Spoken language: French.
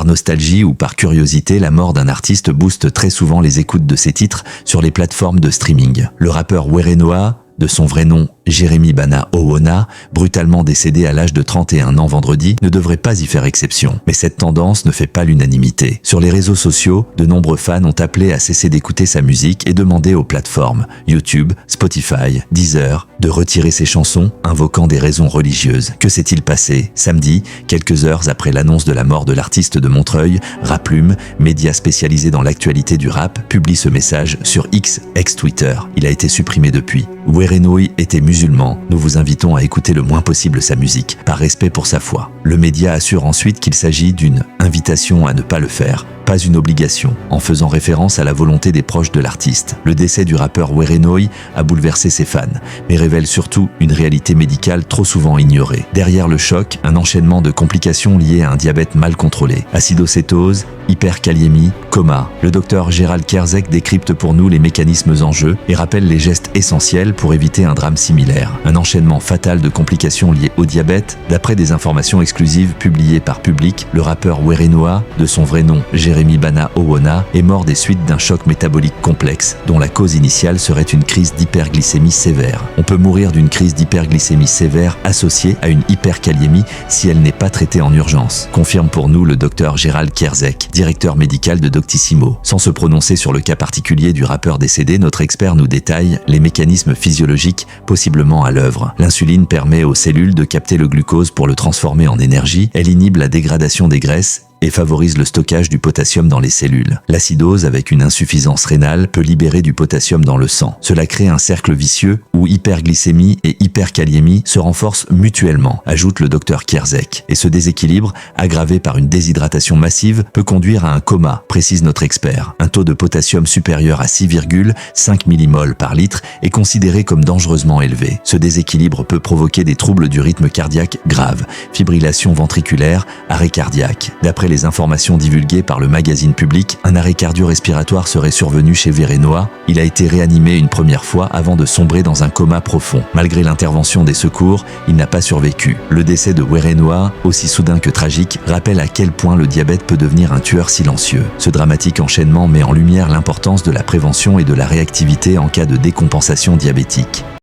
Par nostalgie ou par curiosité, la mort d'un artiste booste très souvent les écoutes de ses titres sur les plateformes de streaming. Le rappeur Werenoi, de son vrai nom Jeremy Bana Owona, brutalement décédé à l'âge de 31 ans vendredi, ne devrait pas y faire exception. Mais cette tendance ne fait pas l'unanimité. Sur les réseaux sociaux, de nombreux fans ont appelé à cesser d'écouter sa musique et demandé aux plateformes YouTube, Spotify, Deezer de retirer ses chansons, invoquant des raisons religieuses. Que s'est-il passé? Samedi, quelques heures après l'annonce de la mort de l'artiste de Montreuil, Raplume, média spécialisé dans l'actualité du rap, publie ce message sur X, ex-Twitter. Il a été supprimé depuis. Werenoi était musulman, nous vous invitons à écouter le moins possible sa musique, par respect pour sa foi. Le média assure ensuite qu'il s'agit d'une invitation à ne pas le faire, pas une obligation, en faisant référence à la volonté des proches de l'artiste. Le décès du rappeur Werenoi a bouleversé ses fans, mais révèle surtout une réalité médicale trop souvent ignorée. Derrière le choc, un enchaînement de complications liées à un diabète mal contrôlé, acidocétose, hyperkaliémie, coma. Le docteur Gérald Kierzek décrypte pour nous les mécanismes en jeu et rappelle les gestes essentiels pour éviter un drame similaire. Un enchaînement fatal de complications liées au diabète. D'après des informations exclusives publiées par Public, le rappeur Werenoi, de son vrai nom Jeremy Bana Owona, est mort des suites d'un choc métabolique complexe, dont la cause initiale serait une crise d'hyperglycémie sévère. On peut mourir d'une crise d'hyperglycémie sévère associée à une hyperkaliémie si elle n'est pas traitée en urgence, confirme pour nous le docteur Gérald Kierzek, directeur médical de Doctissimo. Sans se prononcer sur le cas particulier du rappeur décédé, notre expert nous détaille les mécanismes physiologiques possiblement à l'œuvre. L'insuline permet aux cellules de capter le glucose pour le transformer en énergie, elle inhibe la dégradation des graisses et favorise le stockage du potassium dans les cellules. L'acidose, avec une insuffisance rénale, peut libérer du potassium dans le sang. Cela crée un cercle vicieux où hyperglycémie et hyperkaliémie se renforcent mutuellement, ajoute le docteur Kierzek. Et ce déséquilibre, aggravé par une déshydratation massive, peut conduire à un coma, précise notre expert. Un taux de potassium supérieur à 6,5 mmol par litre est considéré comme dangereusement élevé. Ce déséquilibre peut provoquer des troubles du rythme cardiaque graves, fibrillation ventriculaire, arrêt cardiaque. D'après les informations divulguées par le magazine Public, un arrêt cardio-respiratoire serait survenu chez Werenoi. Il a été réanimé une première fois avant de sombrer dans un coma profond. Malgré l'intervention des secours, il n'a pas survécu. Le décès de Werenoi, aussi soudain que tragique, rappelle à quel point le diabète peut devenir un tueur silencieux. Ce dramatique enchaînement met en lumière l'importance de la prévention et de la réactivité en cas de décompensation diabétique.